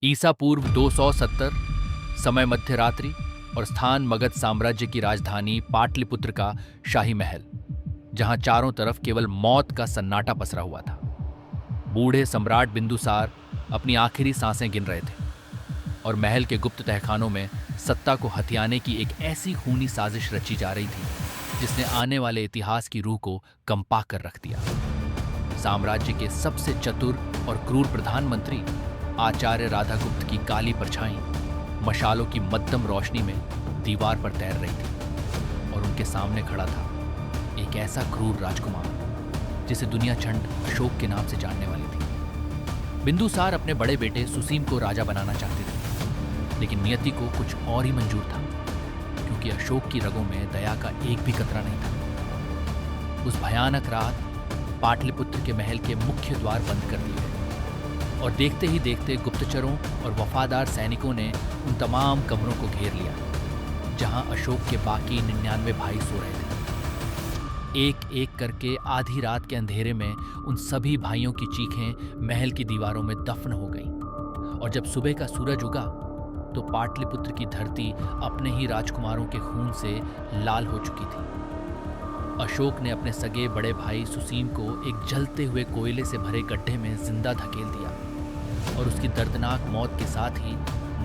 ईसा पूर्व 270, समय मध्य रात्रि और स्थान मगध साम्राज्य की राजधानी पाटलिपुत्र का शाही महल, जहां चारों तरफ केवल मौत का सन्नाटा पसरा हुआ था। बूढ़े सम्राट बिंदुसार अपनी आखिरी सांसें गिन रहे थे और महल के गुप्त तहखानों में सत्ता को हथियाने की एक ऐसी खूनी साजिश रची जा रही थी जिसने आने वाले इतिहास की रूह को कंपा कर रख दिया। साम्राज्य के सबसे चतुर और क्रूर प्रधानमंत्री आचार्य राधागुप्त की काली परछाई मशालों की मध्यम रोशनी में दीवार पर तैर रही थी और उनके सामने खड़ा था एक ऐसा क्रूर राजकुमार जिसे दुनिया चंड अशोक के नाम से जानने वाली थी। बिंदुसार अपने बड़े बेटे सुसीम को राजा बनाना चाहते थे, लेकिन नियति को कुछ और ही मंजूर था, क्योंकि अशोक की रगों में दया का एक भी कतरा नहीं था। उस भयानक रात पाटलिपुत्र के महल के मुख्य द्वार बंद कर दिए गए और देखते ही देखते गुप्तचरों और वफादार सैनिकों ने उन तमाम कमरों को घेर लिया जहां अशोक के बाकी 99 भाई सो रहे थे। एक एक करके आधी रात के अंधेरे में उन सभी भाइयों की चीखें महल की दीवारों में दफन हो गईं और जब सुबह का सूरज उगा तो पाटलिपुत्र की धरती अपने ही राजकुमारों के खून से लाल हो चुकी थी। अशोक ने अपने सगे बड़े भाई सुसीम को एक जलते हुए कोयले से भरे गड्ढे में जिंदा धकेल दिया और उसकी दर्दनाक मौत के साथ ही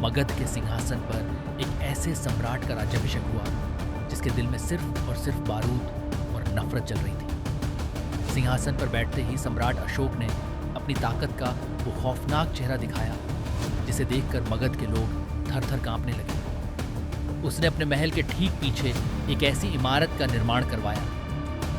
मगध के सिंहासन पर एक ऐसे सम्राट का राज्याभिषेक हुआ जिसके दिल में सिर्फ और सिर्फ बारूद और नफरत जल रही थी। सिंहासन पर बैठते ही सम्राट अशोक ने अपनी ताकत का वो खौफनाक चेहरा दिखाया जिसे देखकर मगध के लोग थर थर कांपने लगे। उसने अपने महल के ठीक पीछे एक ऐसी इमारत का निर्माण करवाया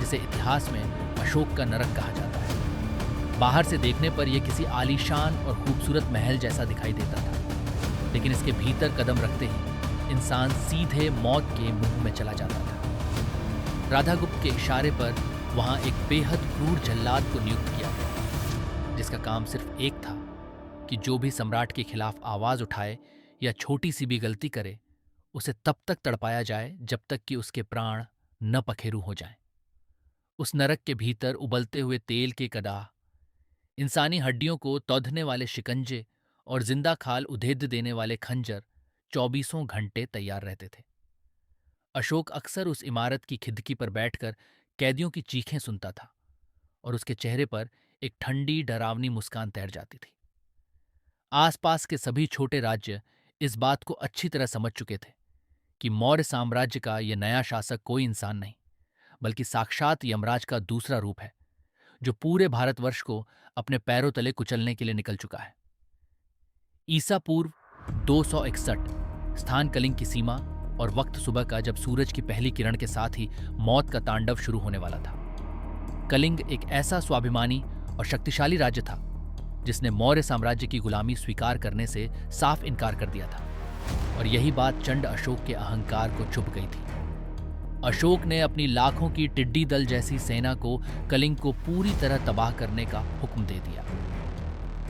जिसे इतिहास में अशोक का नरक कहा जाता है। बाहर से देखने पर यह किसी आलीशान और खूबसूरत महल जैसा दिखाई देता था, लेकिन इसके भीतर कदम रखते ही इंसान सीधे मौत के मुंह में चला जाता था। राधागुप्त के इशारे पर वहां एक बेहद क्रूर जल्लाद को नियुक्त किया गया, जिसका काम सिर्फ एक था कि जो भी सम्राट के खिलाफ आवाज उठाए या छोटी सी भी गलती करे, उसे तब तक तड़पाया जाए जब तक कि उसके प्राण न पखेरु हो जाएं। उस नरक के भीतर उबलते हुए तेल के कदाह, इंसानी हड्डियों को तौधने वाले शिकंजे और जिंदा खाल उधेद देने वाले खंजर 24 घंटे तैयार रहते थे। अशोक अक्सर उस इमारत की खिड़की पर बैठकर कैदियों की चीखें सुनता था और उसके चेहरे पर एक ठंडी डरावनी मुस्कान तैर जाती थी। आसपास के सभी छोटे राज्य इस बात को अच्छी तरह समझ चुके थे कि मौर्य साम्राज्य का यह नया शासक कोई इंसान नहीं, बल्कि साक्षात यमराज का दूसरा रूप है, जो पूरे भारतवर्ष को अपने पैरों तले कुचलने के लिए निकल चुका है। ईसा पूर्व 261, स्थान कलिंग की सीमा और वक्त सुबह का, जब सूरज की पहली किरण के साथ ही मौत का तांडव शुरू होने वाला था। कलिंग एक ऐसा स्वाभिमानी और शक्तिशाली राज्य था जिसने मौर्य साम्राज्य की गुलामी स्वीकार करने से साफ इनकार कर दिया था और यही बात चंड अशोक के अहंकार को चुभ गई थी। अशोक ने अपनी लाखों की टिड्डी दल जैसी सेना को कलिंग को पूरी तरह तबाह करने का हुक्म दे दिया।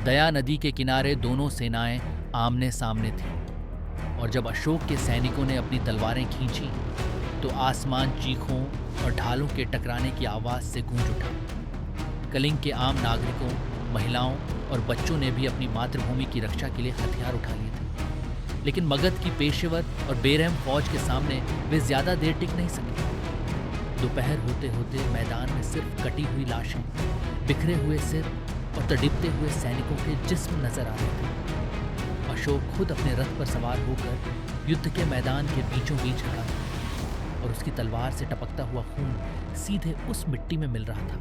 दया नदी के किनारे दोनों सेनाएं आमने सामने थीं और जब अशोक के सैनिकों ने अपनी तलवारें खींची तो आसमान चीखों और ढालों के टकराने की आवाज से गूंज उठा। कलिंग के आम नागरिकों, महिलाओं और बच्चों ने भी अपनी मातृभूमि की रक्षा के लिए हथियार उठा लिए थे, लेकिन मगध की पेशेवर और बेरहम फौज के सामने वे ज्यादा देर टिक नहीं सके। दोपहर होते होते मैदान में सिर्फ कटी हुई लाशें, बिखरे हुए सिर और तड़पते हुए सैनिकों के जिस्म नजर आ रहे थे। अशोक खुद अपने रथ पर सवार होकर युद्ध के मैदान के बीचों बीच खड़ा था और उसकी तलवार से टपकता हुआ खून सीधे उस मिट्टी में मिल रहा था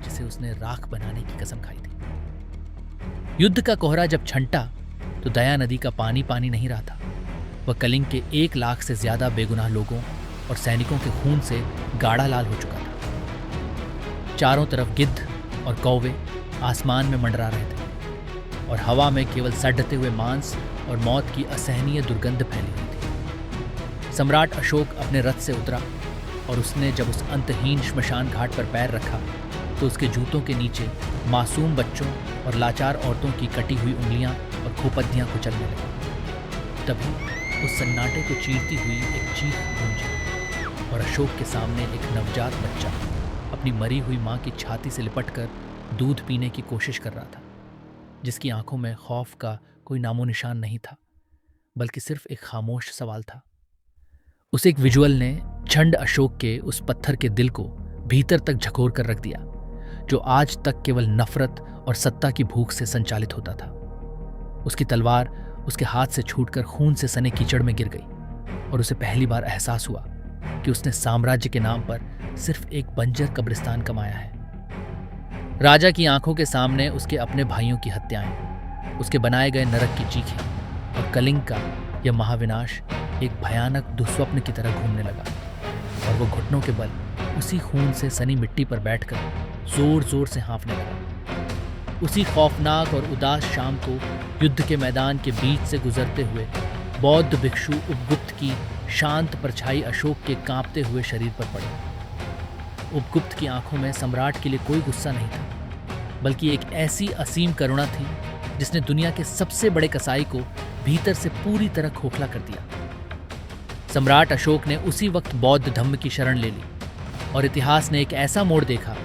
जिसे उसने राख बनाने की कसम खाई थी। युद्ध का कोहरा जब छंटा तो दया नदी का पानी पानी नहीं रहा था। वह कलिंग के 1 लाख से ज्यादा बेगुनाह लोगों और सैनिकों के खून से गाढ़ा लाल हो चुका था। चारों तरफ गिद्ध और कौवे आसमान में मंडरा रहे थे और हवा में केवल सड़ते हुए मांस और मौत की असहनीय दुर्गंध फैली हुई थी। सम्राट अशोक अपने रथ से उतरा और उसने जब उस अंतहीन श्मशान घाट पर पैर रखा तो उसके जूतों के नीचे मासूम बच्चों और लाचार औरतों की कटी हुई उंगलियां और खोपदियां कुचलने लगी। तभी उस सन्नाटे को चीरती हुई एक चीख गूंजी और अशोक के सामने एक नवजात बच्चा अपनी मरी हुई मां की छाती से लिपटकर दूध पीने की कोशिश कर रहा था, जिसकी आंखों में खौफ का कोई नामो निशान नहीं था, बल्कि सिर्फ एक खामोश सवाल था। उस एक विजुअल ने चंड अशोक के उस पत्थर के दिल को भीतर तक झकोर कर रख दिया, जो आज तक केवल नफरत और सत्ता की भूख से संचालित होता था। उसकी तलवार उसके हाथ से छूटकर खून से सने कीचड़ में गिर गई और उसे पहली बार एहसास हुआ कि उसने साम्राज्य के नाम पर सिर्फ एक बंजर कब्रिस्तान कमाया है। राजा की आंखों के सामने उसके अपने भाइयों की हत्याएं, उसके बनाए गए नरक की चीखें और कलिंग का यह महाविनाश एक भयानक दुस्वप्न की तरह घूमने लगा। और वो घुटनों के बल उसी खून से सनी मिट्टी पर बैठकर जोर जोर से हाँफने लगा। उसी खौफनाक और उदास शाम को युद्ध के मैदान के बीच से गुजरते हुए बौद्ध भिक्षु उपगुप्त की शांत परछाई अशोक के कांपते हुए शरीर पर पड़ी। उपगुप्त की आंखों में सम्राट के लिए कोई गुस्सा नहीं था, बल्कि एक ऐसी असीम करुणा थी जिसने दुनिया के सबसे बड़े कसाई को भीतर से पूरी तरह खोखला कर दिया। सम्राट अशोक ने उसी वक्त बौद्ध धम्म की शरण ले ली और इतिहास ने एक ऐसा मोड़ देखा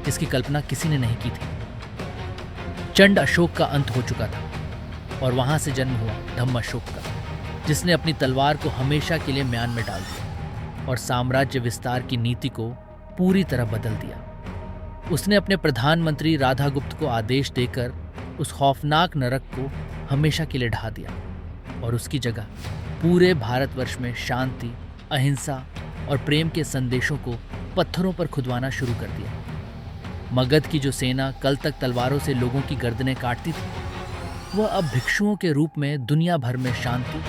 जिसकी कल्पना किसी ने नहीं की थी। चंड अशोक का अंत हो चुका था और वहां से जन्म हुआ धम्म अशोक का, जिसने अपनी तलवार को हमेशा के लिए म्यान में डाल दिया और साम्राज्य विस्तार की नीति को पूरी तरह बदल दिया। उसने अपने प्रधानमंत्री राधागुप्त को आदेश देकर उस खौफनाक नरक को हमेशा के लिए ढा दिया और उसकी जगह पूरे भारतवर्ष में शांति, अहिंसा और प्रेम के संदेशों को पत्थरों पर खुदवाना शुरू कर दिया। मगध की जो सेना कल तक तलवारों से लोगों की गर्दनें काटती थी, वह अब भिक्षुओं के रूप में दुनिया भर में शांति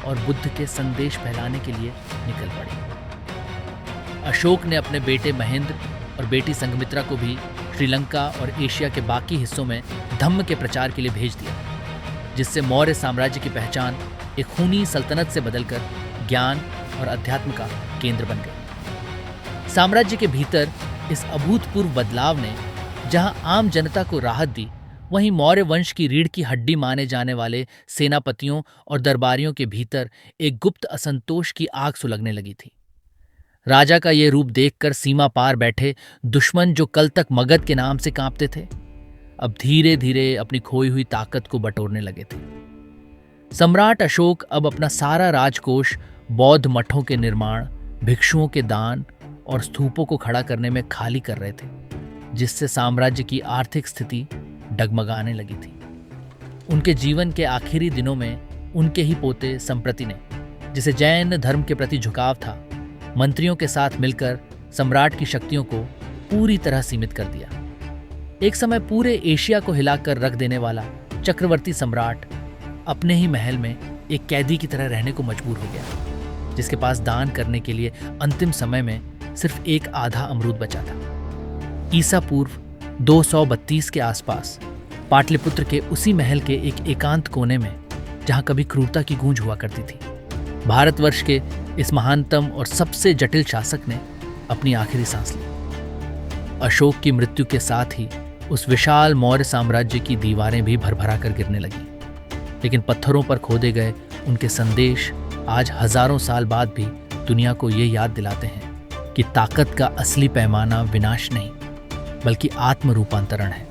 और बुद्ध के संदेश फैलाने के लिए निकल पड़ी। अशोक ने अपने बेटे महेंद्र और बेटी संघमित्रा को भी श्रीलंका और एशिया के बाकी हिस्सों में धम्म के प्रचार के लिए भेज दिया, जिससे मौर्य साम्राज्य की पहचान एक खूनी सल्तनत से बदलकर ज्ञान और अध्यात्म का केंद्र बन गई। साम्राज्य के भीतर इस अभूतपूर्व बदलाव ने जहां आम जनता को राहत दी, वहीं मौर्य वंश की रीढ़ की हड्डी माने जाने वाले सेनापतियों और दरबारियों के भीतर एक गुप्त असंतोष की आग सुलगने लगी थी। राजा का ये रूप देखकर सीमा पार बैठे दुश्मन, जो कल तक मगध के नाम से कांपते थे, अब धीरे धीरे अपनी खोई हुई ताकत को बटोरने लगे थे। सम्राट अशोक अब अपना सारा राजकोष बौद्ध मठों के निर्माण, भिक्षुओं के दान और स्तूपों को खड़ा करने में खाली कर रहे थे, जिससे साम्राज्य की आर्थिक स्थिति डगमगाने लगी थी। उनके जीवन के आखिरी दिनों में उनके ही पोते संप्रति ने, जिसे जैन धर्म के प्रति झुकाव था, मंत्रियों के साथ मिलकर सम्राट की शक्तियों को पूरी तरह सीमित कर दिया। एक समय पूरे एशिया को हिलाकर रख देने वाला चक्रवर्ती सम्राट अपने ही महल में एक कैदी की तरह रहने को मजबूर हो गया, जिसके पास दान करने के लिए अंतिम समय में सिर्फ एक आधा अमरूद बचा था। ईसा पूर्व 232 के आसपास पाटलिपुत्र के उसी महल के एक एकांत कोने में, जहां कभी क्रूरता की गूंज हुआ करती थी, भारतवर्ष के इस महानतम और सबसे जटिल शासक ने अपनी आखिरी सांस ली। अशोक की मृत्यु के साथ ही उस विशाल मौर्य साम्राज्य की दीवारें भी भरभरा कर गिरने लगीं, लेकिन पत्थरों पर खोदे गए उनके संदेश आज हजारों साल बाद भी दुनिया को ये याद दिलाते हैं कि ताकत का असली पैमाना विनाश नहीं, बल्कि आत्म रूपांतरण है।